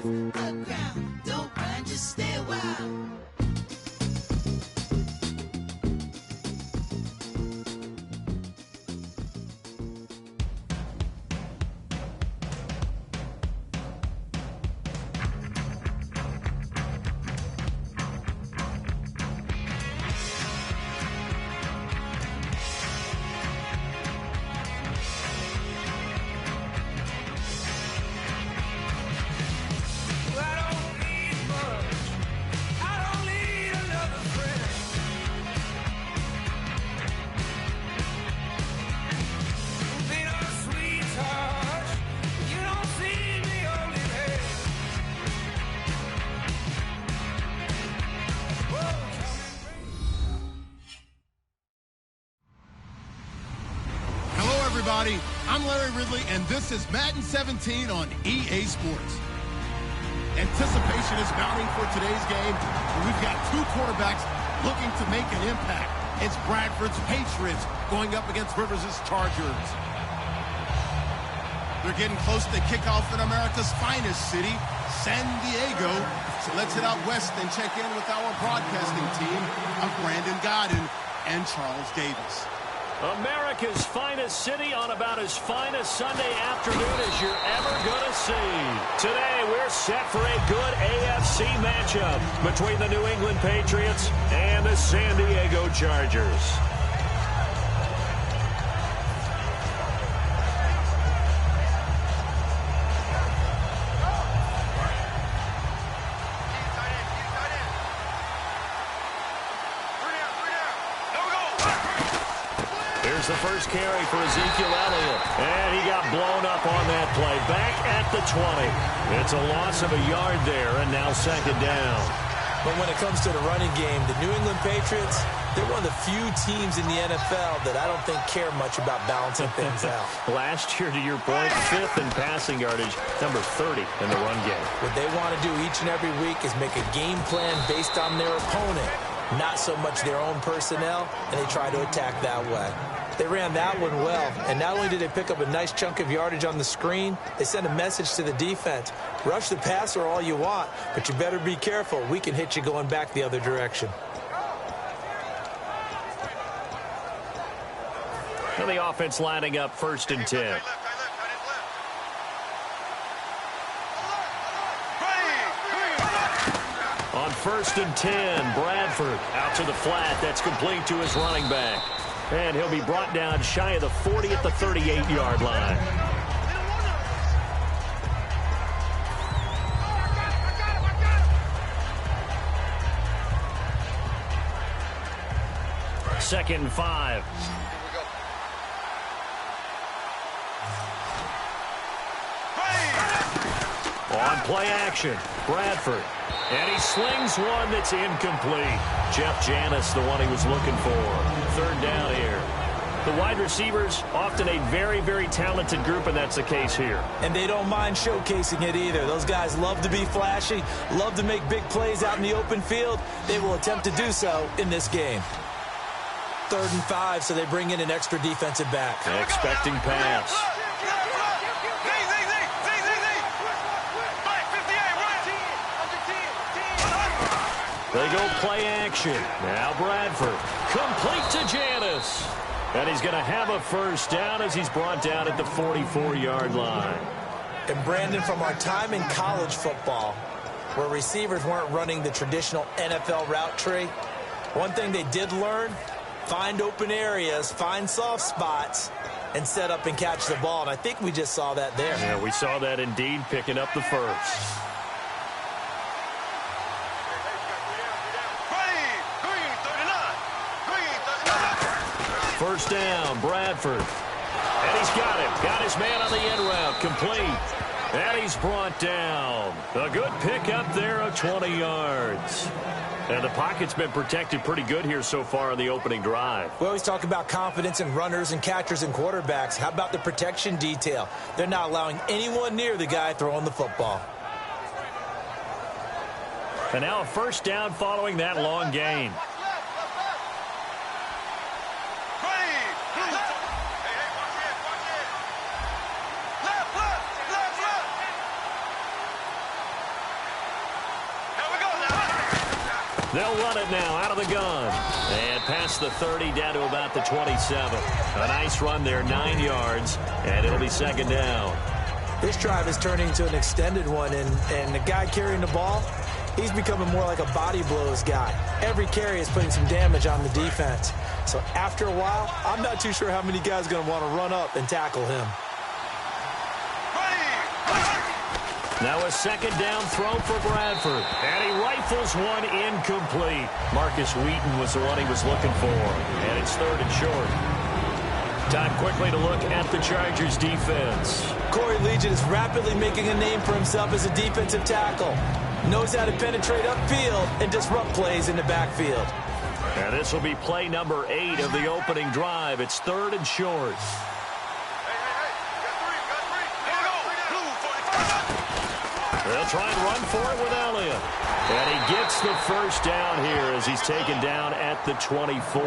Look round, don't run, just stay a while. I'm Larry Ridley, and this is Madden 17 on EA Sports. Anticipation is mounting for today's game. We've got two quarterbacks looking to make an impact. It's Bradford's Patriots going up against Rivers' Chargers. They're getting close to kickoff in America's finest city, San Diego. So let's head out west and check in with our broadcasting team of Brandon Godden and Charles Davis. America's finest city on about as fine a Sunday afternoon as you're ever going to see. Today, we're set for a good AFC matchup between the New England Patriots and the San Diego Chargers. Here's the first carry for Ezekiel Elliott. And he got blown up on that play. Back at the 20. It's a loss of a yard there, and now second down. But when it comes to the running game, the New England Patriots, they're one of the few teams in the NFL that I don't think care much about balancing things out. Last year, to your point, 5th in passing yardage, number 30 in the run game. What they want to do each and every week is make a game plan based on their opponent, not so much their own personnel, and they try to attack that way. They ran that one well, and not only did they pick up a nice chunk of yardage on the screen, they sent a message to the defense. Rush the passer all you want, but you better be careful. We can hit you going back the other direction. And the offense lining up 1st and 10. On 1st and 10, Bradford out to the flat. That's complete to his running back. And he'll be brought down shy of the 40 at the 38-yard line. Second and 5. On play action, Bradford. And he slings one that's incomplete. Jeff Janis, the one he was looking for. 3rd down here. The wide receivers, often a very, very talented group, and that's the case here. And they don't mind showcasing it either. Those guys love to be flashy, love to make big plays out in the open field. They will attempt to do so in this game. 3rd and 5, so they bring in an extra defensive back. Expecting pass. They go play action. Now Bradford. Complete to Janis. And he's going to have a first down as he's brought down at the 44-yard line. And Brandon, from our time in college football, where receivers weren't running the traditional NFL route tree, one thing they did learn, find open areas, find soft spots, and set up and catch the ball. And I think we just saw that there. Yeah, we saw that indeed, picking up the first. First down, Bradford. And he's got him. Got his man on the end route. Complete. And he's brought down. A good pickup there of 20 yards. And the pocket's been protected pretty good here so far on the opening drive. We always talk about confidence in runners and catchers and quarterbacks. How about the protection detail? They're not allowing anyone near the guy throwing the football. And now a first down following that long gain. They'll run it now out of the gun. And past the 30 down to about the 27. A nice run there, 9 yards, and it'll be second down. This drive is turning into an extended one, and the guy carrying the ball, he's becoming more like a body blows guy. Every carry is putting some damage on the defense. So after a while, I'm not too sure how many guys are going to want to run up and tackle him. Now a second down throw for Bradford. And he rifles one incomplete. Marcus Wheaton was the one he was looking for. And it's third and short. Time quickly to look at the Chargers defense. Corey Legion is rapidly making a name for himself as a defensive tackle. Knows how to penetrate upfield and disrupt plays in the backfield. And this will be play number 8 of the opening drive. It's third and short. They'll try and run for it with Elliott. And he gets the first down here as he's taken down at the 24.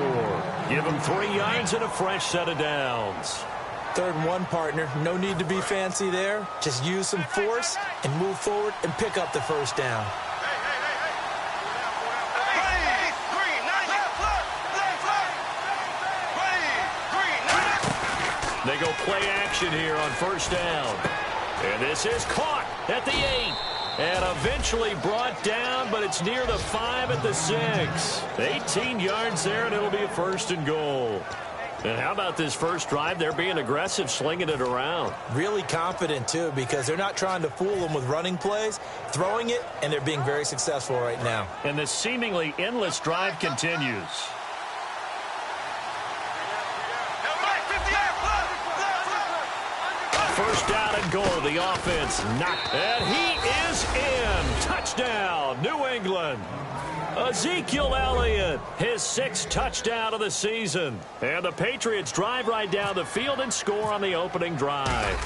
Give him 3 yards and a fresh set of downs. 3rd and 1, partner. No need to be fancy there. Just use some force and move forward and pick up the first down. They go play action here on first down. And this is caught at the 8. And eventually brought down, but it's near the 5 at the 6. 18 yards there, and it'll be a first and goal. And how about this first drive? They're being aggressive, slinging it around. Really confident, too, because they're not trying to fool them with running plays, throwing it, and they're being very successful right now. And the seemingly endless drive continues. First down and goal, the offense knocked. And he is in. Touchdown, New England. Ezekiel Elliott, his 6th touchdown of the season. And the Patriots drive right down the field and score on the opening drive.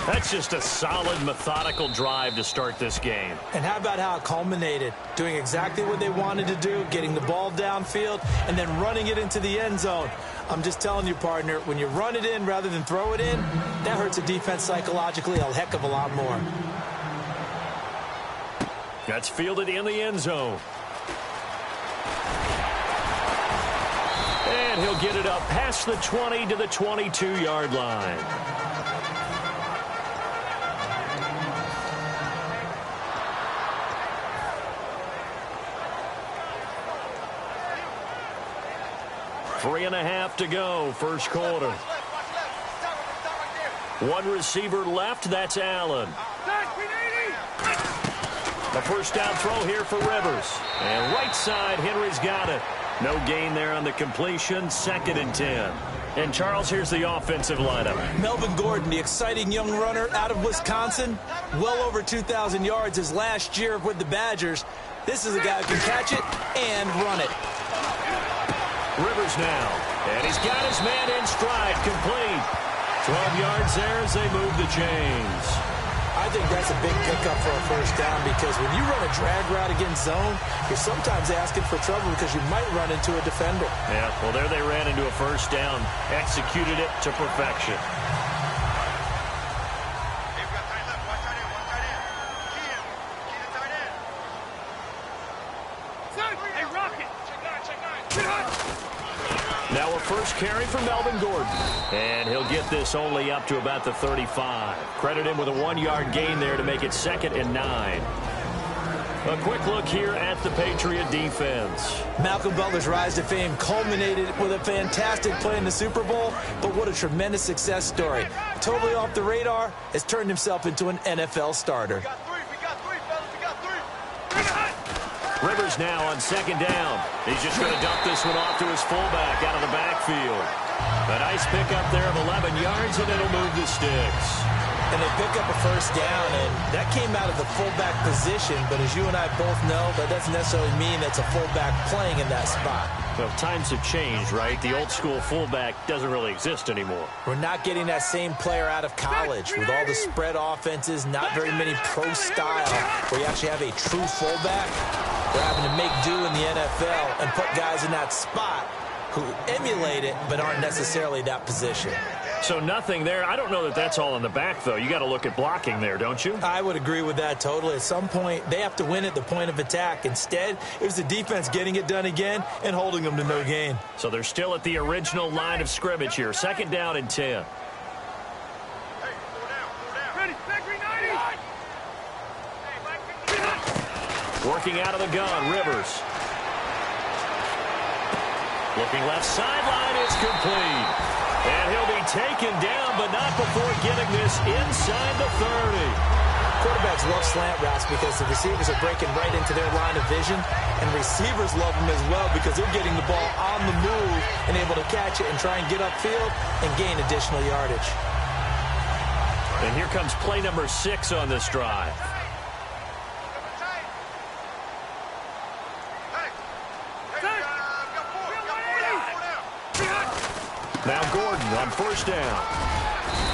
That's just a solid, methodical drive to start this game. And how about how it culminated? Doing exactly what they wanted to do, getting the ball downfield, and then running it into the end zone. I'm just telling you, partner, when you run it in rather than throw it in, that hurts a defense psychologically a heck of a lot more. That's fielded in the end zone. And he'll get it up past the 20 to the 22-yard line. Three and a half to go, first quarter. One receiver left, that's Allen. A first down throw here for Rivers. And right side, Henry's got it. No gain there on the completion, 2nd and 10. And Charles, here's the offensive lineup. Melvin Gordon, the exciting young runner out of Wisconsin. Well over 2,000 yards his last year with the Badgers. This is a guy who can catch it and run it. Rivers now, and he's got his man in stride, complete. 12 yards there as they move the chains. I think that's a big pickup for a first down because when you run a drag route against zone, you're sometimes asking for trouble because you might run into a defender. Yeah, well, there they ran into a first down, executed it to perfection. Now a first carry for Melvin Gordon. And he'll get this only up to about the 35. Credit him with a 1-yard gain there to make it 2nd and 9. A quick look here at the Patriot defense. Malcolm Butler's rise to fame culminated with a fantastic play in the Super Bowl, but what a tremendous success story. Totally off the radar, has turned himself into an NFL starter. Rivers now on 2nd down. He's just going to dump this one off to his fullback out of the backfield. A nice pickup there of 11 yards, and it'll move the sticks. And they pick up a first down, and that came out of the fullback position, but as you and I both know, that doesn't necessarily mean that's a fullback playing in that spot. Well, times have changed, right? The old school fullback doesn't really exist anymore. We're not getting that same player out of college with all the spread offenses, not very many pro style, where you actually have a true fullback. We're having to make do in the NFL and put guys in that spot who emulate it but aren't necessarily that position. So nothing there. I don't know that that's all in the back, though. You got to look at blocking there, don't you? I would agree with that totally. At some point, they have to win at the point of attack. Instead, it was the defense getting it done again and holding them to no gain. So they're still at the original line of scrimmage here. 2nd down and 10. Working out of the gun, Rivers. Looking left sideline, it's complete. And he'll be taken down, but not before getting this inside the 30. Quarterbacks love slant routes because the receivers are breaking right into their line of vision, and receivers love them as well because they're getting the ball on the move and able to catch it and try and get upfield and gain additional yardage. And here comes play number 6 on this drive. Now Gordon on 1st down.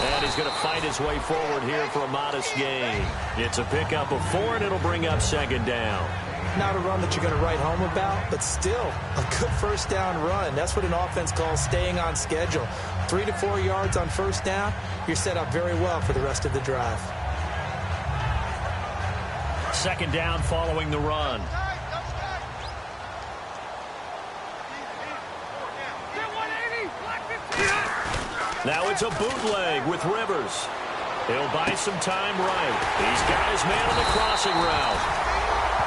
And he's going to fight his way forward here for a modest gain. It's a pickup of 4, and it'll bring up 2nd down. Not a run that you're going to write home about, but still a good 1st down run. That's what an offense calls staying on schedule. 3 to 4 yards on 1st down, you're set up very well for the rest of the drive. 2nd down following the run. Now it's a bootleg with Rivers. He'll buy some time right. He's got his man on the crossing route.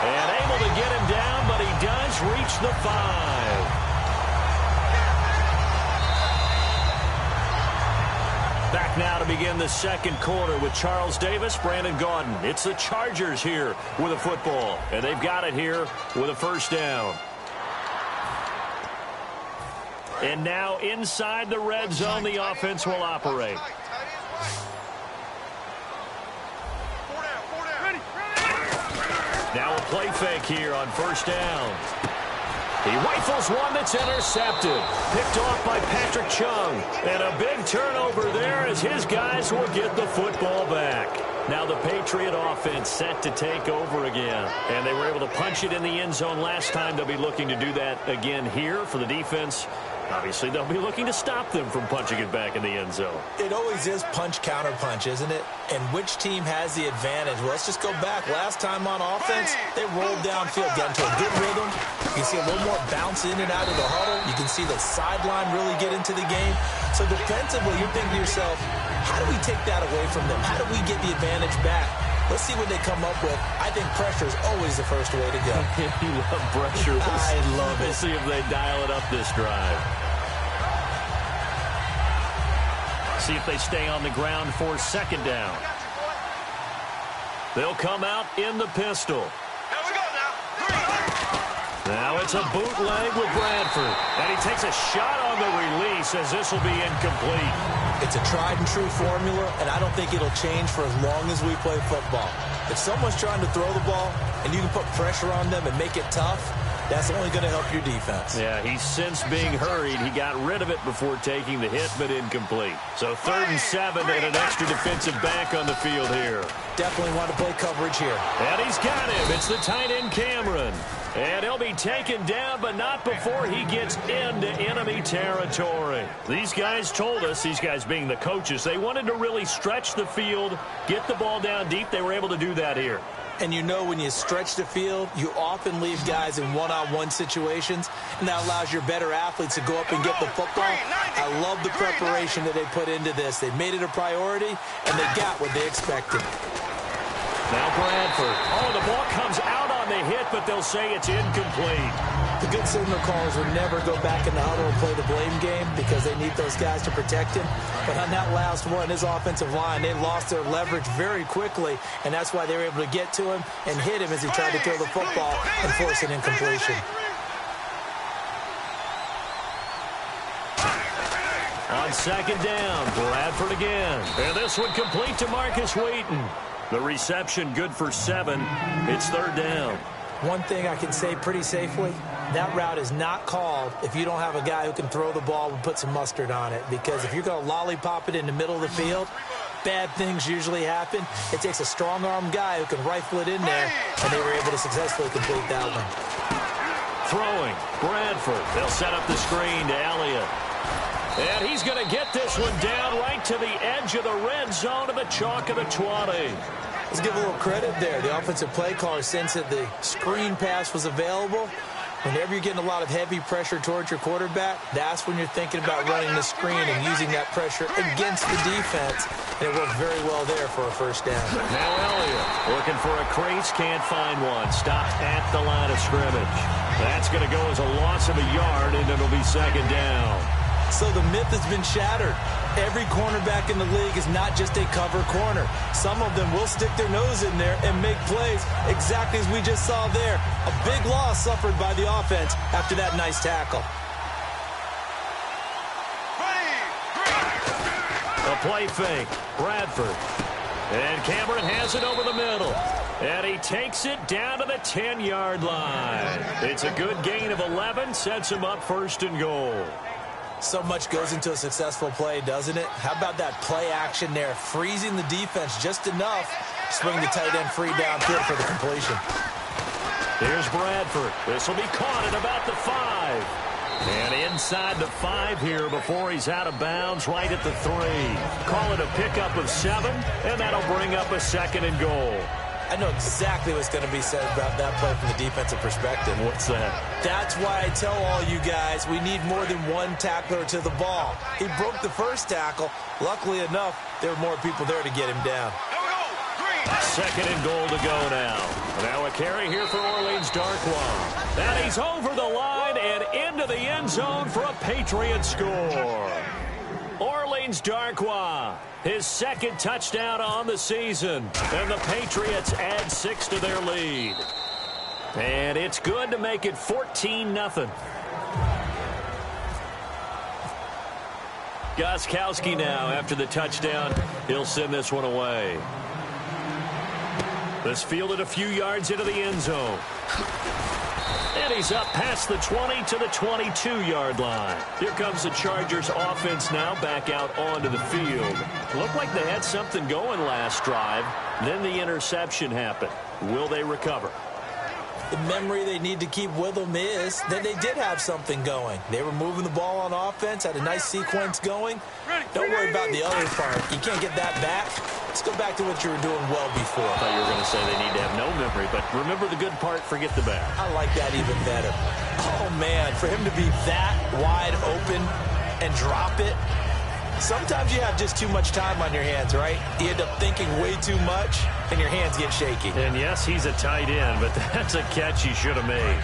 And able to get him down, but he does reach the 5. Back now to begin the 2nd quarter with Charles Davis, Brandon Gaudin. It's the Chargers here with a football. And they've got it here with a 1st down. And now inside the red zone, the offense will operate. Now a play fake here on 1st down. He rifles one that's intercepted. Picked off by Patrick Chung. And a big turnover there as his guys will get the football back. Now the Patriot offense set to take over again. And they were able to punch it in the end zone last time. They'll be looking to do that again here for the defense. Obviously, they'll be looking to stop them from punching it back in the end zone. It always is punch-counter-punch, isn't it? And which team has the advantage? Well, let's just go back. Last time on offense, they rolled downfield, got into a good rhythm. You can see a little more bounce in and out of the huddle. You can see the sideline really get into the game. So defensively, you're thinking to yourself, how do we take that away from them? How do we get the advantage back? Let's see what they come up with. I think pressure is always the first way to go. You love pressure. I love it. We'll see if they dial it up this drive. See if they stay on the ground for 2nd down. They'll come out in the pistol. Now it's a bootleg with Bradford. And he takes a shot on the release as this will be incomplete. It's a tried-and-true formula, and I don't think it'll change for as long as we play football. If someone's trying to throw the ball and you can put pressure on them and make it tough, that's only going to help your defense. Yeah, he's since being hurried. He got rid of it before taking the hit, but incomplete. So 3rd and 7 and an extra defensive back on the field here. Definitely want to play coverage here. And he's got him. It's the tight end Cameron. And he'll be taken down, but not before he gets into enemy territory. These guys told us, these guys being the coaches, they wanted to really stretch the field, get the ball down deep. They were able to do that here. And you know when you stretch the field, you often leave guys in one-on-one situations, and that allows your better athletes to go up and get the football. I love the preparation that they put into this. They made it a priority, and they got what they expected. Now Bradford. Oh, the ball comes out on the hit, but they'll say it's incomplete. The good signal callers will never go back in the huddle and play the blame game because they need those guys to protect him. But on that last one, his offensive line, they lost their leverage very quickly, and that's why they were able to get to him and hit him as he tried to throw the football and force an incompletion. On 2nd down, Bradford again. And this one complete to Marcus Wheaton. The reception good for 7. It's 3rd down. One thing I can say pretty safely, that route is not called if you don't have a guy who can throw the ball and put some mustard on it. Because if you're going to lollipop it in the middle of the field, bad things usually happen. It takes a strong-arm guy who can rifle it in there, and they were able to successfully complete that one. Throwing, Bradford. They'll set up the screen to Elliott. And he's going to get this one down right to the edge of the red zone of the chalk of the 20. Let's give a little credit there. The offensive play caller sensed that the screen pass was available. Whenever you're getting a lot of heavy pressure towards your quarterback, that's when you're thinking about running the screen and using that pressure against the defense. And it worked very well there for a first down. Now Elliott looking for a crease, can't find one. Stopped at the line of scrimmage. That's going to go as a loss of a yard, and it'll be second down. So the myth has been shattered. Every cornerback in the league is not just a cover corner. Some of them will stick their nose in there and make plays exactly as we just saw there. A big loss suffered by the offense after that nice tackle. A play fake. Bradford. And Cameron has it over the middle. And he takes it down to the 10-yard line. It's a good gain of 11. Sets him up first and goal. So much goes into a successful play, doesn't it? How about that play action there? Freezing the defense just enough to swing the tight end free downfield for the completion. Here's Bradford. This will be caught at about the 5. And inside the 5 here before he's out of bounds right at the 3. Call it a pickup of 7, and that'll bring up a second and goal. I know exactly what's going to be said about that play from the defensive perspective. What's that? That's why I tell all you guys we need more than one tackler to the ball. He broke the first tackle. Luckily enough, there were more people there to get him down. Second and goal to go now. Now a carry here for Orleans Darkwa. And he's over the line and into the end zone for a Patriot score. Orleans Darkwa, his second touchdown on the season. And the Patriots add 6 to their lead. And it's good to make it 14-0. Gostkowski now after the touchdown. He'll send this one away. This fielded a few yards into the end zone. And he's up past the 20 to the 22-yard line. Here comes the Chargers offense now back out onto the field. Looked like they had something going last drive. Then the interception happened. Will they recover? The memory they need to keep with them is that they did have something going. They were moving the ball on offense, had a nice sequence going. Don't worry about the other part. You can't get that back. Let's go back to what you were doing well before. I thought you were going to say they need to have no memory, but remember the good part, forget the bad. I like that even better. Oh, man, for him to be that wide open and drop it, sometimes you have just too much time on your hands, right? You end up thinking way too much, and your hands get shaky. And yes, he's a tight end, but that's a catch he should have made.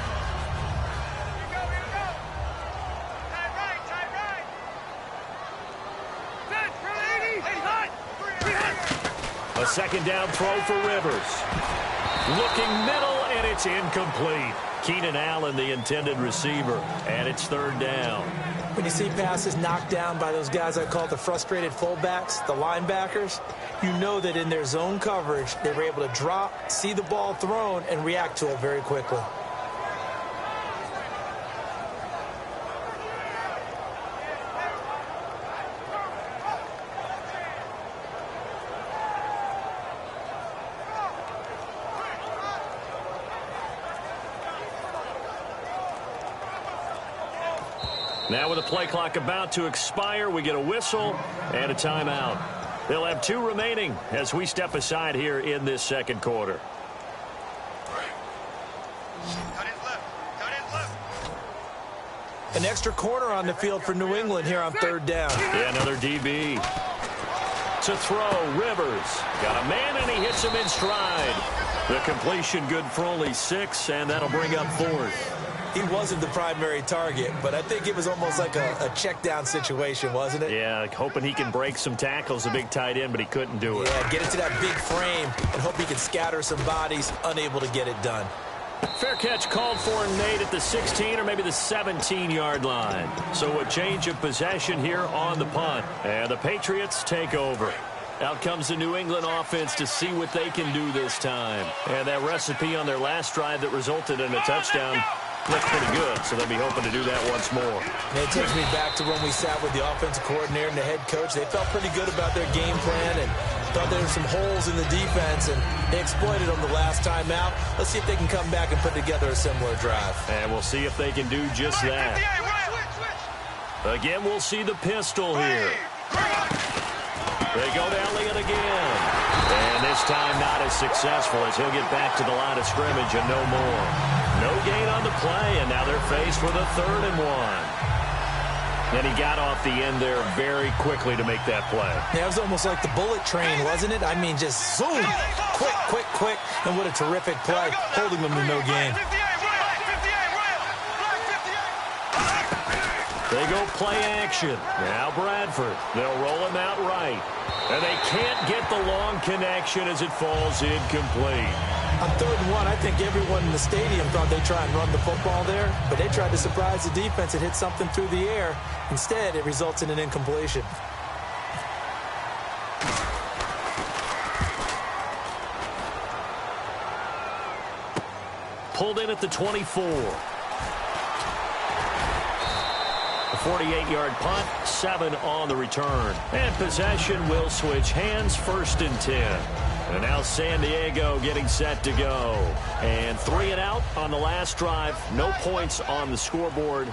A second down throw for Rivers. Looking middle, and it's incomplete. Keenan Allen, the intended receiver, and it's third down. When you see passes knocked down by those guys I call the frustrated fullbacks, the linebackers, you know that in their zone coverage, they were able to drop, see the ball thrown, and react to it very quickly. Now with the play clock about to expire, we get a whistle and a timeout. They'll have 2 remaining as we step aside here in this second quarter. An extra corner on the field for New England here on third down. Yeah, another DB. To throw, Rivers. Got a man, and he hits him in stride. The completion good for only 6, and that'll bring up 4th. He wasn't the primary target, but I think it was almost like a check down situation, wasn't it? Yeah, hoping he can break some tackles, a big tight end, but he couldn't do it. Yeah, get into that big frame and hope he can scatter some bodies, unable to get it done. Fair catch called for and made at the 16 or maybe the 17-yard line. So a change of possession here on the punt. And the Patriots take over. Out comes the New England offense to see what they can do this time. And that recipe on their last drive that resulted in a touchdown looks pretty good, so they'll be hoping to do that once more. And it takes me back to when we sat with the offensive coordinator and the head coach. They felt pretty good about their game plan and thought there were some holes in the defense, and they exploited them the last time out. Let's see if they can come back and put together a similar drive. And we'll see if they can do just that. Again, we'll see the pistol here. They go to Elliott again. And this time not as successful as he'll get back to the line of scrimmage and no more. No gain on the play, and now they're faced with a 3rd and 1. And he got off the end there very quickly to make that play. Yeah, it was almost like the bullet train, wasn't it? I mean, just zoom, quick, quick, quick, and what a terrific play, holding them to no gain. They go play action. Now Bradford. They'll roll him out right. And they can't get the long connection as it falls incomplete. On 3rd and 1, I think everyone in the stadium thought they'd try and run the football there, but they tried to surprise the defense and hit something through the air. Instead, it results in an incompletion. Pulled in at the 24. A 48-yard punt, 7 on the return. And possession will switch hands, 1st and 10. And now San Diego getting set to go. And 3 and out on the last drive. No points on the scoreboard.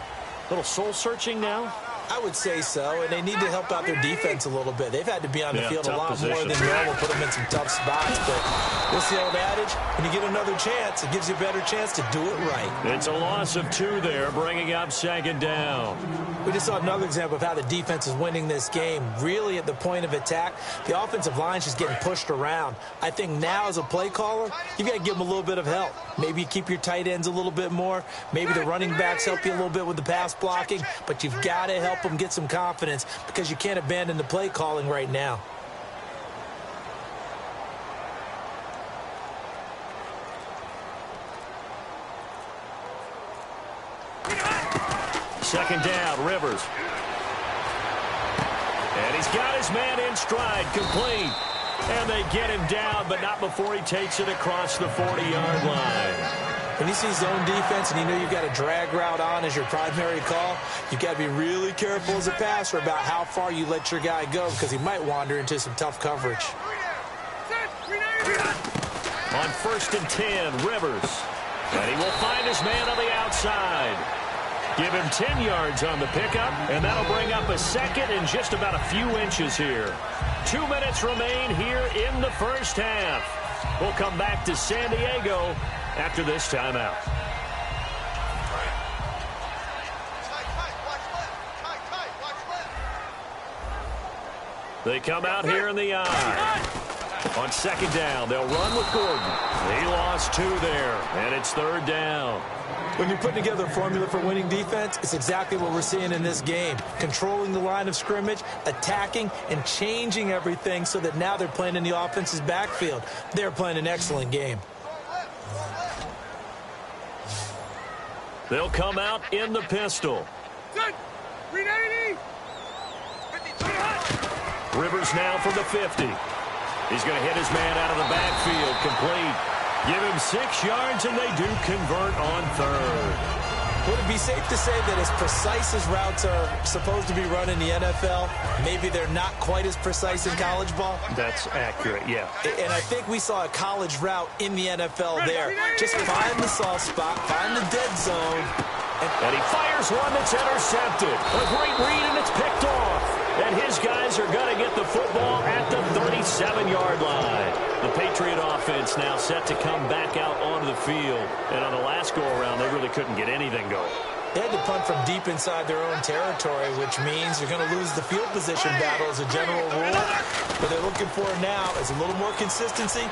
Little soul-searching now? I would say so, and they need to help out their defense a little bit. They've had to be on the field a lot more than normal, put them in some tough spots. But what's the old adage? When you get another chance, it gives you a better chance to do it right. It's a loss of 2 there, bringing up 2nd down. We just saw another example of how the defense is winning this game. Really at the point of attack, the offensive line's just getting pushed around. I think now as a play caller, you've got to give them a little bit of help. Maybe you keep your tight ends a little bit more. Maybe the running backs help you a little bit with the pass blocking. But you've got to help them get some confidence because you can't abandon the play calling right now. Second down, Rivers. And he's got his man in stride, complete. And they get him down, but not before he takes it across the 40-yard line. When you see zone defense and you know you've got a drag route on as your primary call, you've got to be really careful as a passer about how far you let your guy go because he might wander into some tough coverage. On 1st and 10, Rivers. And he will find his man on the outside. Give him 10 yards on the pickup, and that'll bring up a 2nd and just about a few inches here. 2 minutes remain here in the first half. We'll come back to San Diego after this timeout. They come out here in the eye. On 2nd down, they'll run with Gordon. He lost 2 there, and it's 3rd down. When you're putting together a formula for winning defense, it's exactly what we're seeing in this game. Controlling the line of scrimmage, attacking, and changing everything so that now they're playing in the offense's backfield. They're playing an excellent game. They'll come out in the pistol. Rivers now from the 50. He's going to hit his man out of the backfield, complete. Give him 6 yards, and they do convert on 3rd. Would it be safe to say that as precise as routes are supposed to be run in the NFL, maybe they're not quite as precise in college ball? That's accurate, yeah. And I think we saw a college route in the NFL there. Just find the soft spot, find the dead zone. And he fires one that's intercepted. A great read, and it's picked off. And his guys are going to get the football at the 37-yard line. The Patriot offense now set to come back out onto the field. And on the last go-around, they really couldn't get anything going. They had to punt from deep inside their own territory, which means you're going to lose the field position battle as a general rule. What they're looking for now is a little more consistency,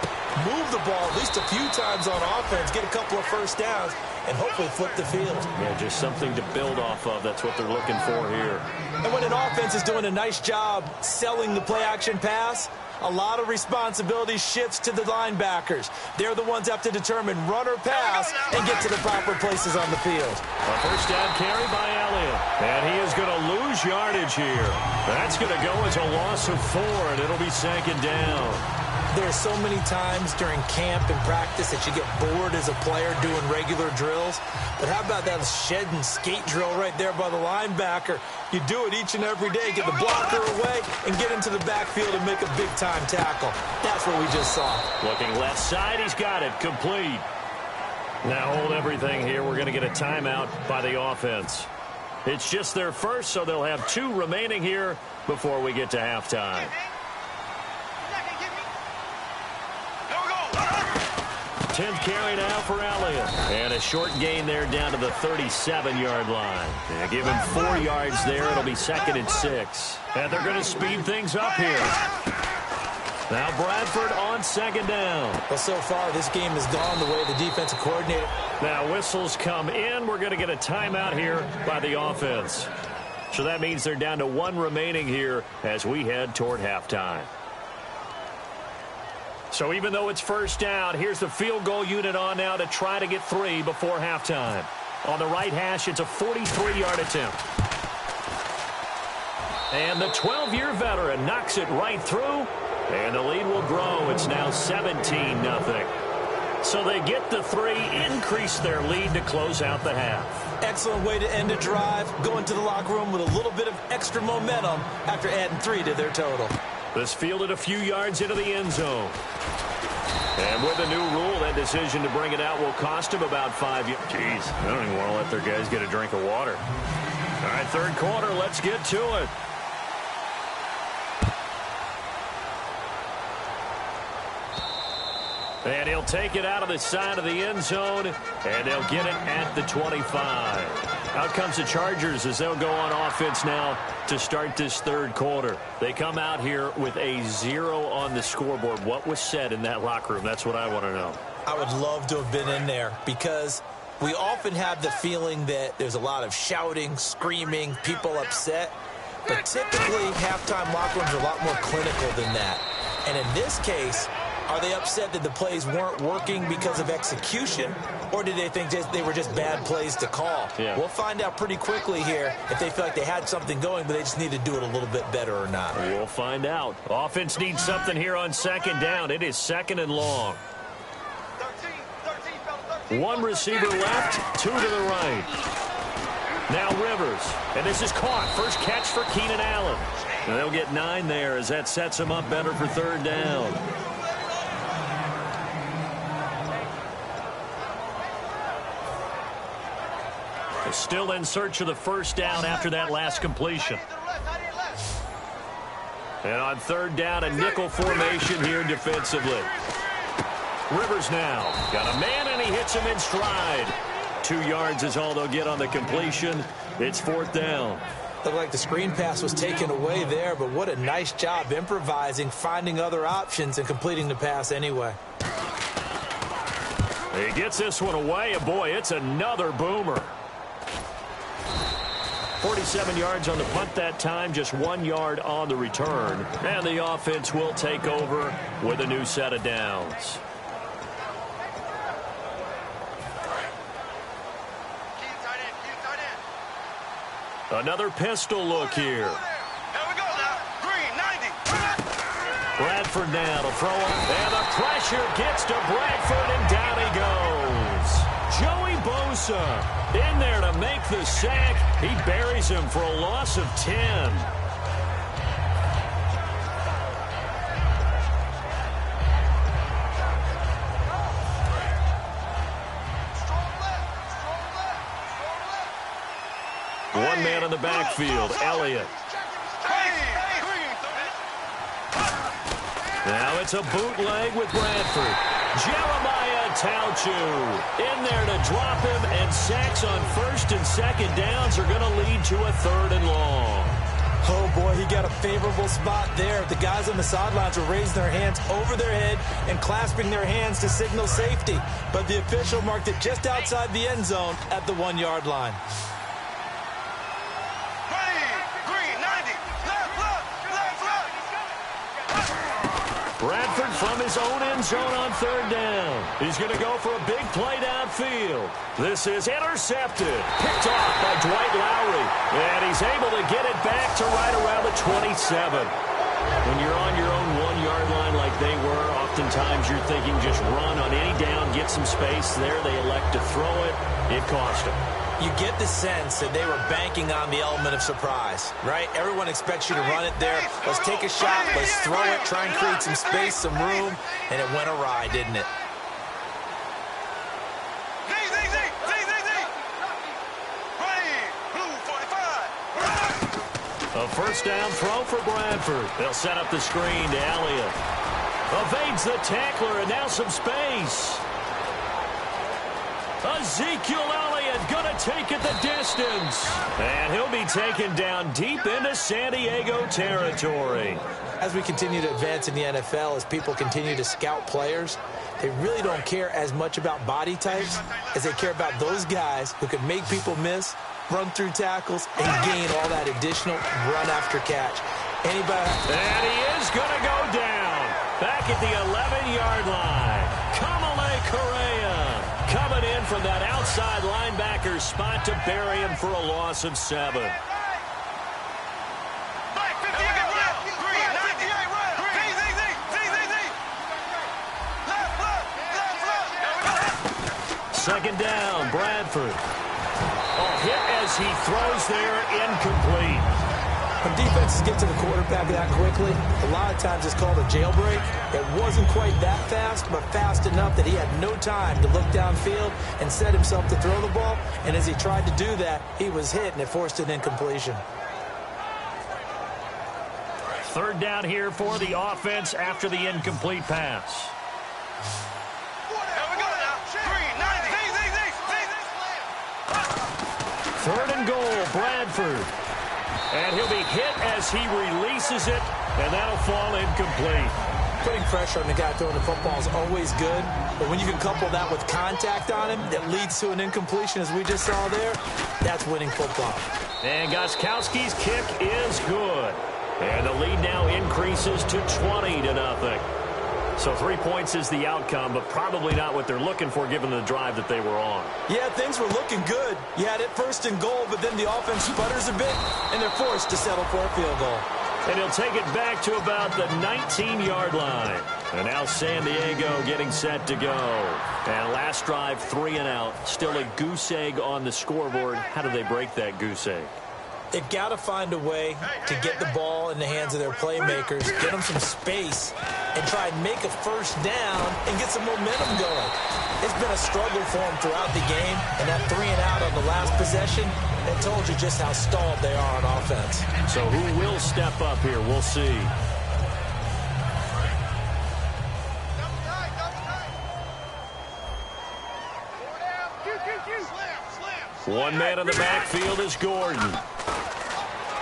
move the ball at least a few times on offense, get a couple of first downs, and hopefully flip the field. Yeah, just something to build off of. That's what they're looking for here. And when an offense is doing a nice job selling the play-action pass, a lot of responsibility shifts to the linebackers. They're the ones that have to determine run or pass and get to the proper places on the field. A first down carry by Elliott. And he is going to lose yardage here. That's going to go as a loss of 4, and it'll be 2nd down. There are so many times during camp and practice that you get bored as a player doing regular drills. But how about that shed and skate drill right there by the linebacker? You do it each and every day. Get the blocker away and get into the backfield and make a big-time tackle. That's what we just saw. Looking left side, he's got it. Complete. Now hold everything here. We're going to get a timeout by the offense. It's just their first, so they'll have 2 remaining here before we get to halftime. 10th carry now for Elliott. And a short gain there down to the 37-yard line. And give him 4 yards there. It'll be 2nd and 6. And they're going to speed things up here. Now Bradford on 2nd down. Well, so far this game has gone the way the defensive coordinator. Now whistles come in. We're going to get a timeout here by the offense. So that means they're down to 1 remaining here as we head toward halftime. So even though it's first down, here's the field goal unit on now to try to get 3 before halftime. On the right hash, it's a 43-yard attempt. And the 12-year veteran knocks it right through, and the lead will grow. It's now 17-0. So they get the 3, increase their lead to close out the half. Excellent way to end a drive, going to the locker room with a little bit of extra momentum after adding 3 to their total. This fielded a few yards into the end zone. And with the new rule, that decision to bring it out will cost him about 5 yards. Jeez, I don't even want to let their guys get a drink of water. All right, 3rd quarter, let's get to it. And he'll take it out of the side of the end zone, and they'll get it at the 25. Out comes the Chargers as they'll go on offense now to start this 3rd quarter. They come out here with a 0 on the scoreboard. What was said in that locker room? That's what I want to know. I would love to have been in there because we often have the feeling that there's a lot of shouting, screaming, people upset. But typically, halftime locker rooms are a lot more clinical than that. And in this case, are they upset that the plays weren't working because of execution, or did they think they were just bad plays to call? Yeah. We'll find out pretty quickly here if they feel like they had something going, but they just need to do it a little bit better or not. We'll find out. Offense needs something here on 2nd down. It is 2nd and long. 1 receiver left, 2 to the right. Now Rivers, and this is caught. First catch for Keenan Allen. And they'll get 9 there as that sets them up better for 3rd down. Still in search of the 1st down after that last completion. And on 3rd down, a nickel formation here defensively. Rivers now got a man, and he hits him in stride. 2 yards is all they'll get on the completion. It's 4th down. Looked like the screen pass was taken away there, but what a nice job improvising, finding other options, and completing the pass anyway. He gets this one away, and boy, it's another boomer. 47 yards on the punt that time, just 1 yard on the return. And the offense will take over with a new set of downs. Another pistol look here. Bradford now to throw up, and the pressure gets to Bradford, and down he goes. Joey Bosa in there to make the sack. He buries him for a loss of 10. One man in the backfield, Elliott. Now it's a bootleg with Bradford. Jeremiah Tauchu in there to drop him, and sacks on 1st and 2nd downs are going to lead to a 3rd and long. Oh, boy, he got a favorable spot there. The guys on the sidelines were raising their hands over their head and clasping their hands to signal safety. But the official marked it just outside the end zone at the 1 yard line. Bradford from his own end zone on 3rd down. He's going to go for a big play downfield. This is intercepted. Picked off by Dwight Lowry. And he's able to get it back to right around the 27. When you're on your own 1 yard line like they were, oftentimes you're thinking just run on any down, get some space. There they elect to throw it. It cost them. You get the sense that they were banking on the element of surprise, right? Everyone expects you to run it there. Let's take a shot. Let's throw it. Try and create some space, some room. And it went awry, didn't it? first down throw for Bradford. They'll set up the screen to Elliott. Evades the tackler, and now some space. Ezekiel Elliott going to take it the distance. And he'll be taken down deep into San Diego territory. As we continue to advance in the NFL, as people continue to scout players, they really don't care as much about body types as they care about those guys who can make people miss, run through tackles, and gain all that additional run after catch. Anybody? And he is going to go down. Back at the 11-yard line. Kamale Correa coming in from that outside linebacker spot to bury him for a loss of 7. Second down, Bradford. Hit as he throws there, incomplete. When defenses get to the quarterback that quickly, a lot of times it's called a jailbreak. It wasn't quite that fast, but fast enough that he had no time to look downfield and set himself to throw the ball. And as he tried to do that, he was hit, and it forced an incompletion. Third down here for the offense after the incomplete pass. Third and goal, Bradford. And he'll be hit as he releases it, and that'll fall incomplete. Putting pressure on the guy throwing the football is always good, but when you can couple that with contact on him that leads to an incompletion, as we just saw there, that's winning football. And Gostkowski's kick is good. And the lead now increases to 20-0. So 3 points is the outcome, but probably not what they're looking for given the drive that they were on. Yeah, things were looking good. You had it first and goal, but then the offense sputters a bit, and they're forced to settle for a field goal. And he'll take it back to about the 19-yard line. And now San Diego getting set to go. And last drive, 3 and out. Still a goose egg on the scoreboard. How do they break that goose egg? They've got to find a way to get the ball in the hands of their playmakers, get them some space, and try and make a first down and get some momentum going. It's been a struggle for them throughout the game, and that 3 and out on the last possession, that told you just how stalled they are on offense. So who will step up here? We'll see. One man in the backfield is Gordon.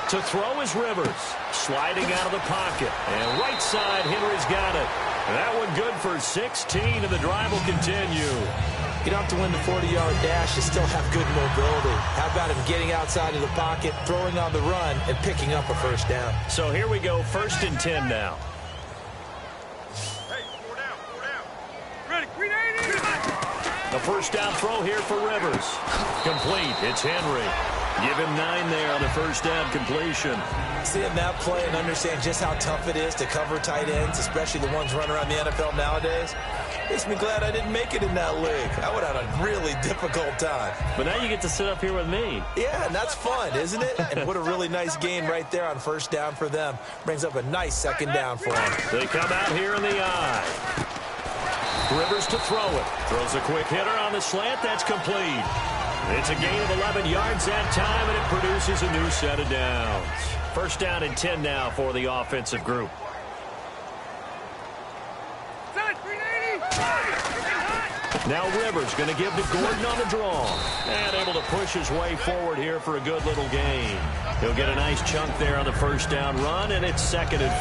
To throw is Rivers. Sliding out of the pocket. And right side, Henry's got it. That one good for 16, and the drive will continue. You don't have to win the 40-yard dash. You still have good mobility. How about him getting outside of the pocket, throwing on the run, and picking up a first down? So here we go, 1st and 10 now. The first down throw here for Rivers. Complete. It's Henry. Give him 9 there on the first down completion. Seeing that play and understand just how tough it is to cover tight ends, especially the ones running around the NFL nowadays, makes me glad I didn't make it in that league. I would have had a really difficult time. But now you get to sit up here with me. Yeah, and that's fun, isn't it? And what a really nice gain right there on first down for them. Brings up a nice second down for them. They come out here in the eye. Rivers to throw it. Throws a quick hitter on the slant. That's complete. It's a gain of 11 yards that time, and it produces a new set of downs. First down and 10 now for the offensive group. Now Rivers going to give to Gordon on the draw. And able to push his way forward here for a good little gain. He'll get a nice chunk there on the first down run, and it's 2nd and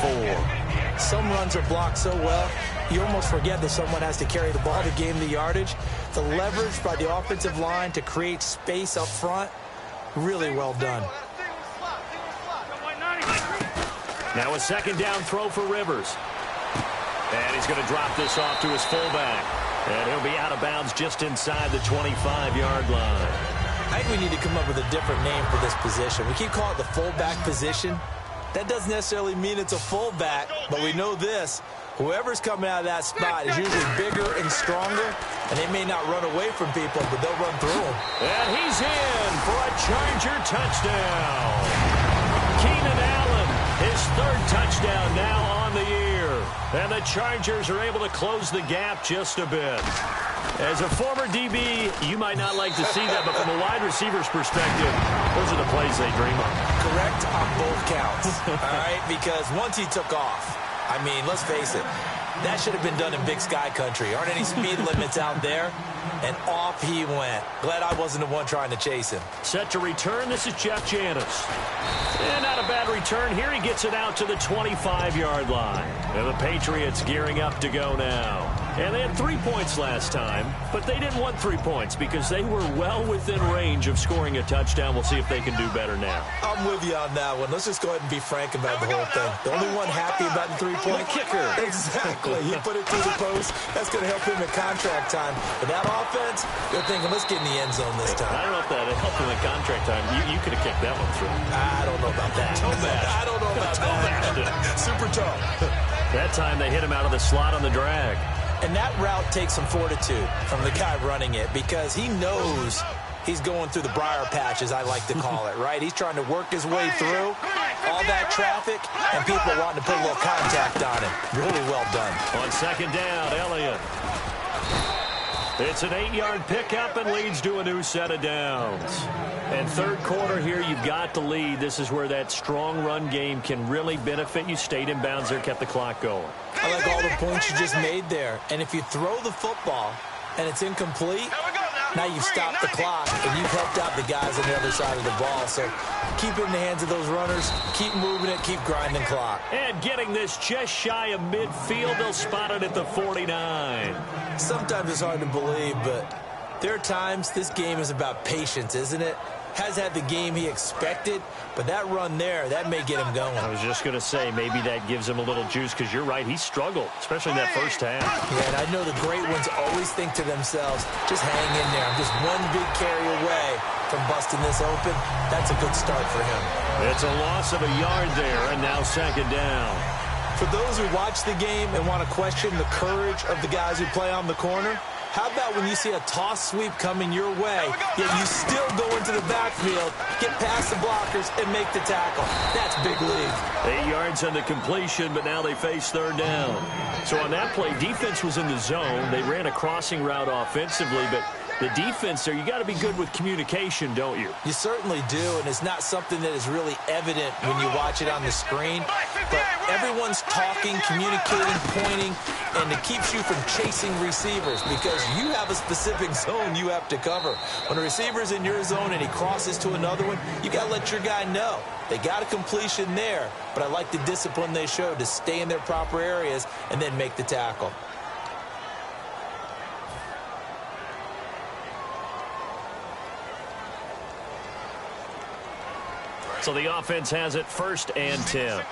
4. Some runs are blocked so well, you almost forget that someone has to carry the ball to gain the yardage. The leverage by the offensive line to create space up front, really well done. Now a second down throw for Rivers. And he's going to drop this off to his fullback. And he'll be out of bounds just inside the 25-yard line. I think we need to come up with a different name for this position. We keep calling it the fullback position. That doesn't necessarily mean it's a fullback, but we know this. Whoever's coming out of that spot is usually bigger and stronger, and they may not run away from people, but they'll run through them. And he's in for a Charger touchdown. Keenan Allen, his 3rd touchdown now on the year. And the Chargers are able to close the gap just a bit. As a former DB, you might not like to see that, but from a wide receiver's perspective, those are the plays they dream of. Correct on both counts, all right? Because once he took off, I mean, let's face it, that should have been done in Big Sky country. Aren't any speed limits out there? And off he went. Glad I wasn't the one trying to chase him. Set to return, this is Jeff Janis. And not a bad return. Here he gets it out to the 25-yard line. And the Patriots gearing up to go now. And they had 3 points last time, but they didn't want 3 points because they were well within range of scoring a touchdown. We'll see if they can do better now. I'm with you on that one. Let's just go ahead and be frank about the whole thing. The only one happy about the 3-point kicker. Exactly. He put it through the post. That's going to help him at contract time. But that offense, they're thinking, let's get in the end zone this time. I don't know if that helped him at contract time. You could have kicked that one through. I don't know about that. I don't know about that. Super tall. That time they hit him out of the slot on the drag. And that route takes some fortitude from the guy running it because he knows he's going through the briar patch, as I like to call it, right? He's trying to work his way through all that traffic, and people wanting to put a little contact on him. Really well done. On second down, Elliott. It's an 8-yard pickup and leads to a new set of downs. And third quarter here, you've got the lead. This is where that strong run game can really benefit you. Stayed in bounds there, kept the clock going. I like all the points you just made there. And if you throw the football and it's incomplete, now you've stopped the clock and you've helped out the guys on the other side of the ball. So keep it in the hands of those runners. Keep moving it. Keep grinding clock. And getting this just shy of midfield. They'll spot it at the 49. Sometimes it's hard to believe, but there are times this game is about patience, isn't it? Has had the game he expected, but that run there, that may get him going. I was just going to say, maybe that gives him a little juice, because you're right, he struggled, especially in that first half. Yeah, and I know the great ones always think to themselves, just hang in there. I'm just one big carry away from busting this open. That's a good start for him. It's a loss of a yard there, and now second down. For those who watch the game and want to question the courage of the guys who play on the corner, how about when you see a toss sweep coming your way, yet you still go into the backfield, get past the blockers, and make the tackle? That's big league. 8 yards on the completion, but now they face third down. So on that play, defense was in the zone. They ran a crossing route offensively, but the defense there, you got to be good with communication, don't you? You certainly do, and it's not something that is really evident when you watch it on the screen. But everyone's talking, communicating, pointing, and it keeps you from chasing receivers because you have a specific zone you have to cover. When a receiver's in your zone and he crosses to another one, you got to let your guy know. They got a completion there, but I like the discipline they showed to stay in their proper areas and then make the tackle. So the offense has it 1st and 10.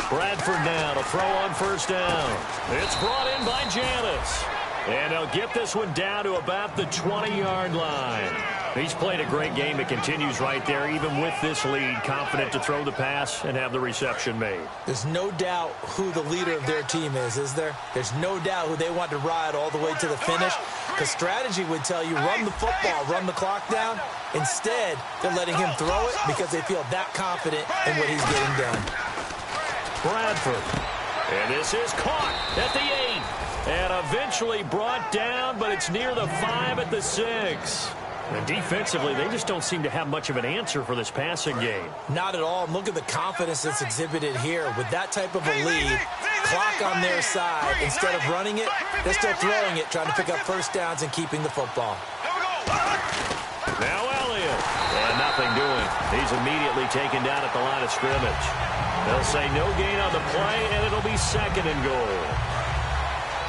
Bradford now to throw on 1st down. It's brought in by Janis. And they'll get this one down to about the 20-yard line. He's played a great game. It continues right there, even with this lead, confident to throw the pass and have the reception made. There's no doubt who the leader of their team is there? There's no doubt who they want to ride all the way to the finish. Because strategy would tell you, run the football, run the clock down. Instead, they're letting him throw it because they feel that confident in what he's getting done. Bradford. And this is caught at the 8. And eventually brought down, but it's near the 5 at the 6. And defensively, they just don't seem to have much of an answer for this passing game. Not at all. And look at the confidence that's exhibited here. With that type of a lead, clock on their side, instead of running it, they're still throwing it, trying to pick up 1st downs and keeping the football. Now Elliott. And nothing doing. He's immediately taken down at the line of scrimmage. They'll say no gain on the play, and it'll be 2nd and goal.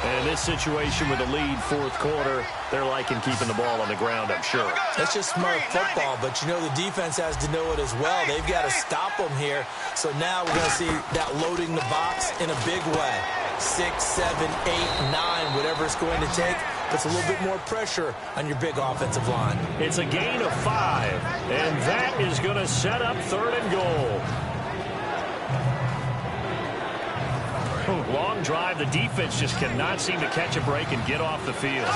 And in this situation with the lead 4th quarter, they're liking keeping the ball on the ground, I'm sure. That's just smart football, but you know the defense has to know it as well. They've got to stop them here. So now we're going to see that loading the box in a big way. 6, 7, 8, 9, whatever it's going to take. Puts a little bit more pressure on your big offensive line. It's a gain of 5, and that is going to set up 3rd and goal. Long drive. The defense just cannot seem to catch a break and get off the field.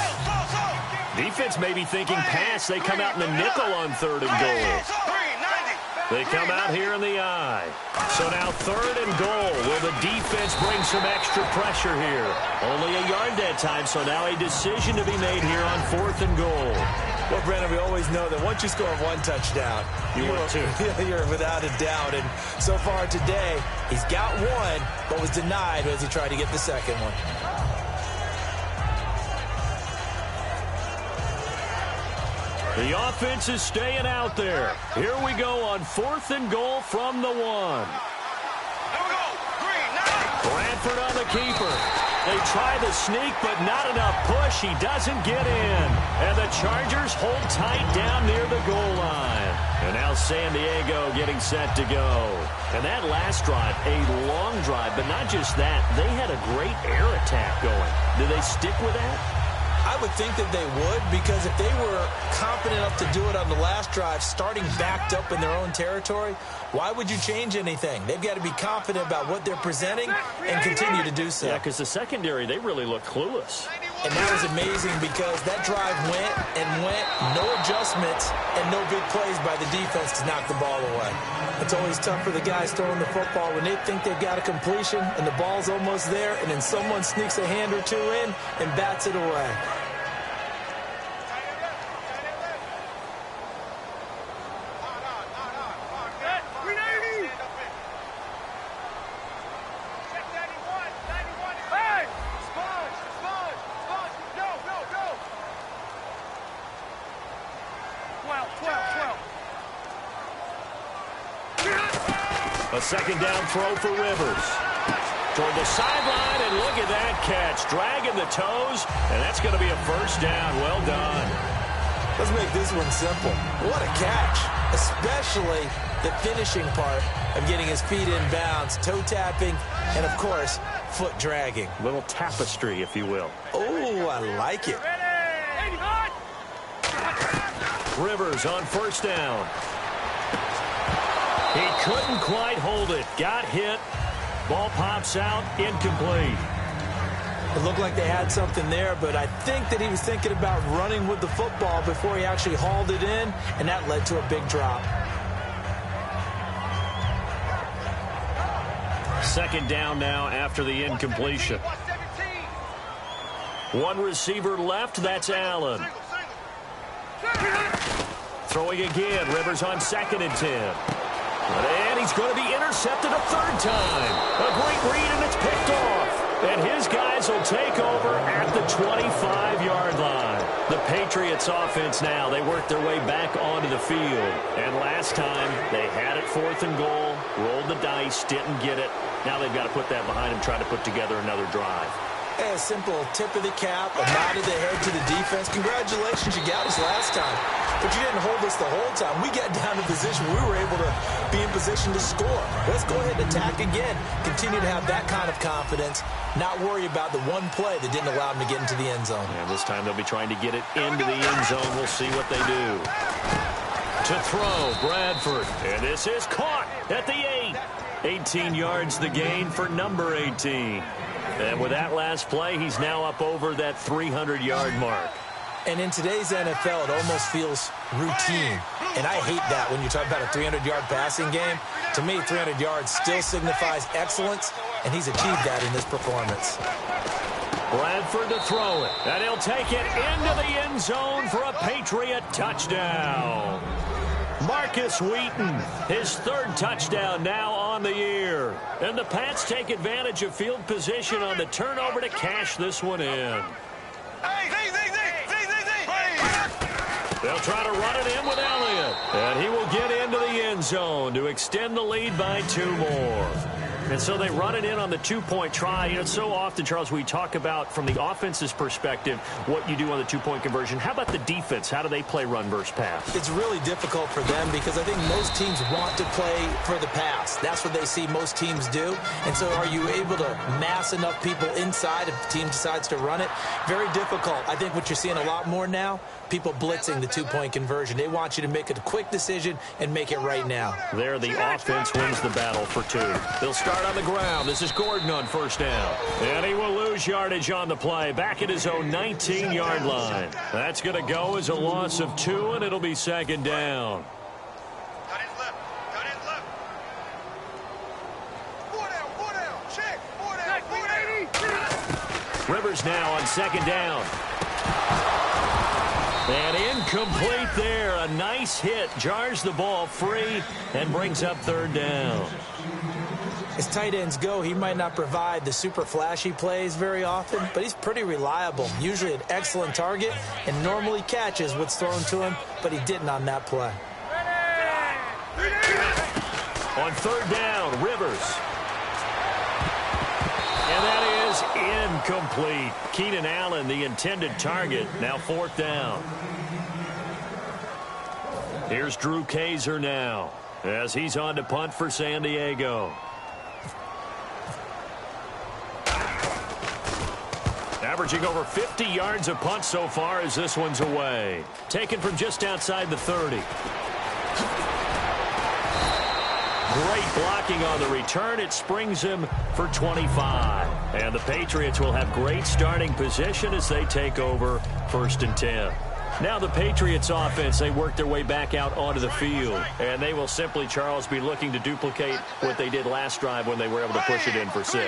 Defense may be thinking pass. They come out in the nickel on 3rd and goal. They come out here in the I. So now 3rd and goal. Will the defense bring some extra pressure here? Only a yard that time, so now a decision to be made here on 4th and goal. Well, Brandon, we always know that once you score 1 touchdown, you want 2. You're without a doubt. And so far today, he's got 1, but was denied as he tried to get the second one. The offense is staying out there. Here we go on 4th and goal from the 1. Bradford on the keeper. They try the sneak, but not enough push. He doesn't get in. And the Chargers hold tight down near the goal line. And now San Diego getting set to go. And that last drive, a long drive, but not just that. They had a great air attack going. Do they stick with that? I would think that they would, because if they were confident enough to do it on the last drive, starting backed up in their own territory, why would you change anything? They've got to be confident about what they're presenting and continue to do so. Yeah, because the secondary, they really look clueless. And that was amazing because that drive went and went, no adjustments and no big plays by the defense to knock the ball away. It's always tough for the guys throwing the football when they think they've got a completion and the ball's almost there, and then someone sneaks a hand or two in and bats it away. A second down throw for Rivers. Toward the sideline, and look at that catch. Dragging the toes, and that's going to be a first down. Well done. Let's make this one simple. What a catch, especially the finishing part of getting his feet in bounds, toe tapping, and, of course, foot dragging. Little tapestry, if you will. Oh, I like it. Rivers on first down. He couldn't quite hold it. Got hit. Ball pops out. Incomplete. It looked like they had something there, but I think that he was thinking about running with the football before he actually hauled it in, and that led to a big drop. Second down now after the incompletion. One receiver left. That's Allen. Throwing again. Rivers on 2nd and 10. And he's going to be intercepted a 3rd time. A great read, and it's picked off. And his guys will take over at the 25-yard line. The Patriots offense now, they work their way back onto the field. And last time, they had it 4th and goal, rolled the dice, didn't get it. Now they've got to put that behind them, try to put together another drive. A simple tip of the cap, a nod of the head to the defense. Congratulations, you got us last time. But you didn't hold us the whole time. We got down to position. We were able to be in position to score. Let's go ahead and attack again. Continue to have that kind of confidence. Not worry about the one play that didn't allow them to get into the end zone. And this time they'll be trying to get it into the end zone. We'll see what they do. To throw, Bradford. And this is caught at the 8. 18 yards the gain for number 18. And with that last play, he's now up over that 300-yard mark. And in today's NFL, it almost feels routine. And I hate that when you talk about a 300-yard passing game. To me, 300 yards still signifies excellence, and he's achieved that in this performance. Bradford to throw it. And he'll take it into the end zone for a Patriot touchdown. Marcus Wheaton, his 3rd touchdown now on the year. And the Pats take advantage of field position on the turnover to cash this one in. They'll try to run it in with Elliott. And he will get into the end zone to extend the lead by 2 more. And so they run it in on the 2-point try. You know, so often, Charles, we talk about from the offense's perspective what you do on the 2-point conversion. How about the defense? How do they play run versus pass? It's really difficult for them because I think most teams want to play for the pass. That's what they see most teams do. And so are you able to mass enough people inside if the team decides to run it? Very difficult. I think what you're seeing a lot more now, people blitzing the 2-point conversion. They want you to make a quick decision and make it right now. There, the offense wins the battle for 2. They'll start on the ground. This is Gordon on first down. And he will lose yardage on the play. Back at his own 19-yard line. That's going to go as a loss of 2, and it'll be 2nd down. Cut his lip. Cut Rivers now on second down. And incomplete there. A nice hit. Jars the ball free and brings up third down. As tight ends go, he might not provide the super flashy plays very often, but he's pretty reliable. Usually an excellent target and normally catches what's thrown to him, but he didn't on that play. On third down, Rivers. And that is incomplete. Keenan Allen, the intended target, now fourth down. Here's Drew Kaiser now as he's on to punt for San Diego. Averaging over 50 yards a punt so far as this one's away. Taken from just outside the 30. Great blocking on the return. It springs him for 25. And the Patriots will have great starting position as they take over 1st and 10. Now the Patriots offense, they work their way back out onto the field. And they will simply, Charles, be looking to duplicate what they did last drive when they were able to push it in for 6.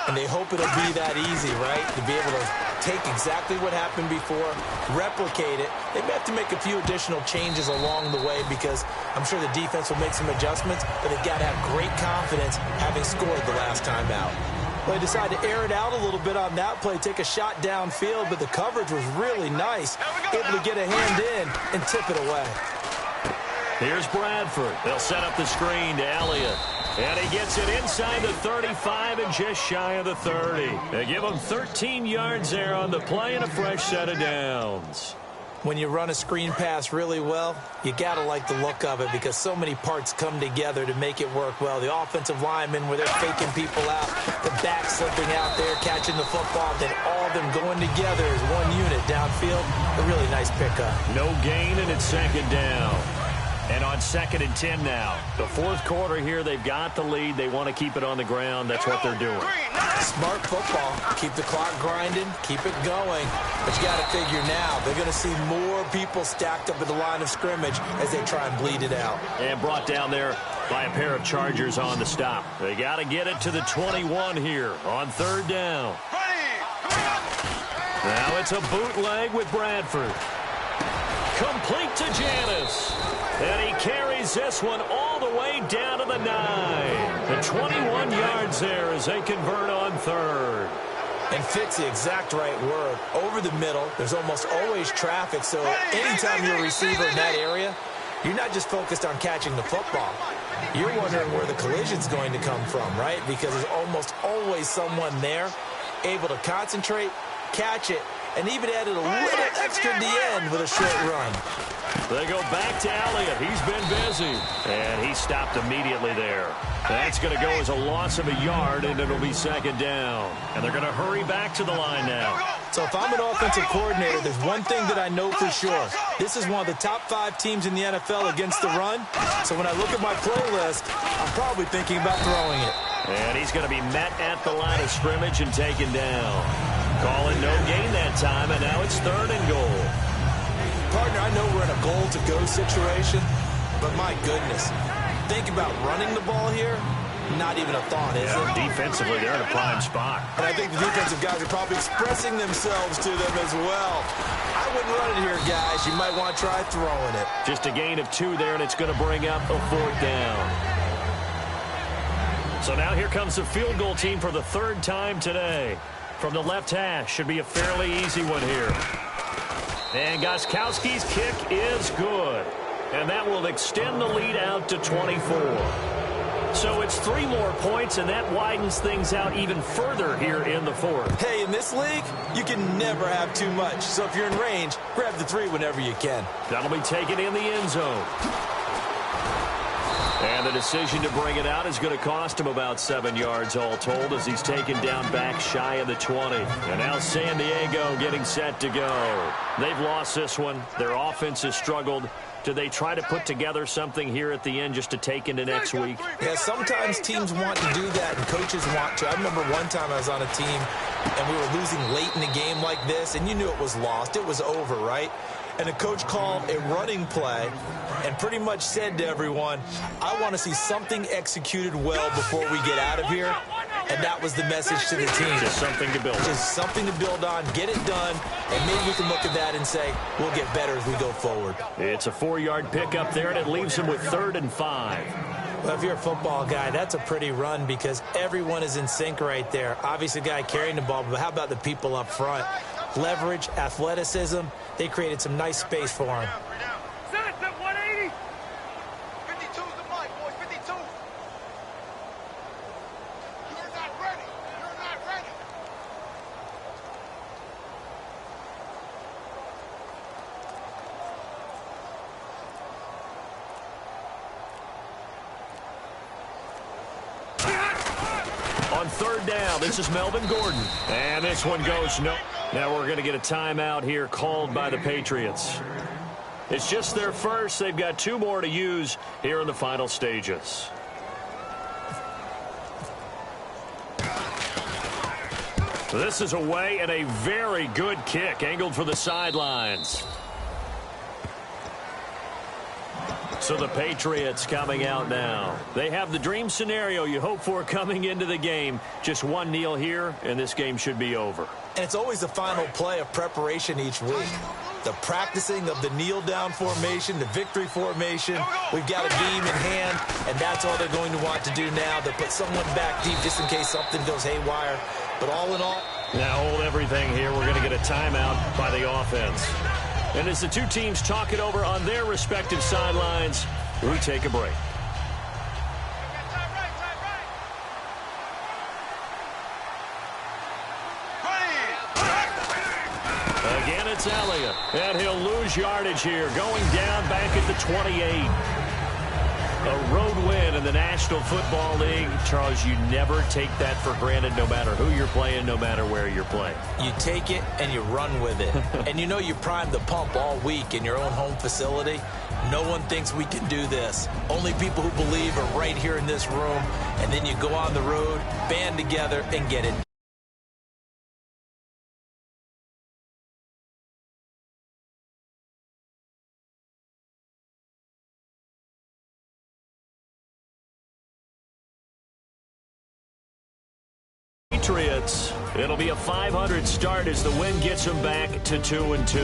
And they hope it'll be that easy, right? To be able to take exactly what happened before, replicate it. They may have to make a few additional changes along the way because I'm sure the defense will make some adjustments, but they've got to have great confidence having scored the last time out. Well, they decided to air it out a little bit on that play, take a shot downfield, but the coverage was really nice. Able to get a hand in and tip it away. Here's Bradford. They'll set up the screen to Elliott. And he gets it inside the 35 and just shy of the 30. They give him 13 yards there on the play and a fresh set of downs. When you run a screen pass really well, you got to like the look of it because so many parts come together to make it work well. The offensive linemen where they're faking people out, the back slipping out there, catching the football, then all of them going together as one unit downfield. A really nice pickup. No gain, and it's second down. And on 2nd and 10 now. The fourth quarter here, they've got the lead. They want to keep it on the ground. That's what they're doing. Smart football. Keep the clock grinding. Keep it going. But you got to figure now, they're going to see more people stacked up at the line of scrimmage as they try and bleed it out. And brought down there by a pair of Chargers on the stop. They got to get it to the 21 here on third down. Now it's a bootleg with Bradford. Complete to Janis. And he carries this one all the way down to the 9. The 21 yards there as they convert on third. And fits the exact right word. Over the middle, there's almost always traffic, so anytime you're a receiver in that area, you're not just focused on catching the football. You're wondering where the collision's going to come from, right? Because there's almost always someone there able to concentrate, catch it, and even added a little extra at the end with a short run. They go back to Elliott. He's been busy. And he stopped immediately there. That's going to go as a loss of a yard, and it'll be second down. And they're going to hurry back to the line now. So if I'm an offensive coordinator, there's one thing that I know for sure. This is one of the top 5 teams in the NFL against the run. So when I look at my playlist, I'm probably thinking about throwing it. And he's going to be met at the line of scrimmage and taken down. Calling no gain that time, and now it's 3rd and goal. Partner, I know we're in a goal-to-go situation, but my goodness, think about running the ball here, not even a thought, is it? Defensively, they're in a prime spot. And I think the defensive guys are probably expressing themselves to them as well. I wouldn't run it here, guys. You might want to try throwing it. Just a gain of 2 there, and it's going to bring up a 4th down. So now here comes the field goal team for the 3rd time today. From the left hash, should be a fairly easy one here. And Gostkowski's kick is good. And that will extend the lead out to 24. So it's 3 more points, and that widens things out even further here in the 4th. Hey, in this league, you can never have too much. So if you're in range, grab the 3 whenever you can. That'll be taken in the end zone. And the decision to bring it out is going to cost him about 7 yards all told as he's taken down back shy of the 20. And now San Diego getting set to go. They've lost this one. Their offense has struggled. Do they try to put together something here at the end just to take into next week? Yeah, sometimes teams want to do that and coaches want to. I remember one time I was on a team and we were losing late in a game like this, and you knew it was lost. It was over, right? And the coach called a running play and pretty much said to everyone, I want to see something executed well before we get out of here. And that was the message to the team. Just something to build on. Just something to build on, get it done, and maybe we can look at that and say, we'll get better as we go forward. It's a 4-yard pickup there, and it leaves him with 3rd and 5. Well, if you're a football guy, that's a pretty run because everyone is in sync right there. Obviously, the guy carrying the ball, but how about the people up front? Leverage, athleticism, they created some nice space for him. On 3rd down, this is Melvin Gordon. And this one goes no. Now we're going to get a timeout here called by the Patriots. It's just their first. They've got 2 more to use here in the final stages. This is away and a very good kick angled for the sidelines. So the Patriots coming out now. They have the dream scenario you hope for coming into the game. Just one kneel here, and this game should be over. And it's always the final play of preparation each week. The practicing of the kneel-down formation, the victory formation. We've got a game in hand, and that's all they're going to want to do now. They'll put someone back deep just in case something goes haywire. But all in all... Now hold everything here. We're going to get a timeout by the offense. And as the 2 teams talk it over on their respective sidelines, we take a break. Again, it's Elliott. And he'll lose yardage here, going down back at the 28. A road win in the National Football League. Charles, you never take that for granted no matter who you're playing, no matter where you're playing. You take it and you run with it. And you know you primed the pump all week in your own home facility. No one thinks we can do this. Only people who believe are right here in this room. And then you go on the road, band together, and get it. Patriots, it'll be a 500 start as the win gets them back to 2-2.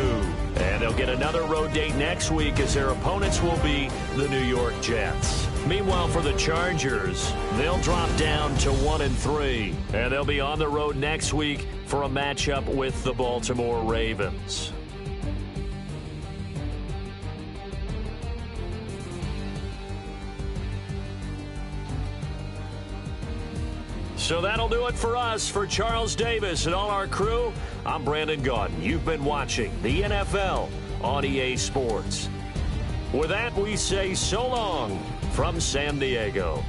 And they'll get another road date next week as their opponents will be the New York Jets. Meanwhile, for the Chargers, they'll drop down to 1-3. And they'll be on the road next week for a matchup with the Baltimore Ravens. So that'll do it for us. For Charles Davis and all our crew, I'm Brandon Gaudin. You've been watching the NFL on EA Sports. With that, we say so long from San Diego.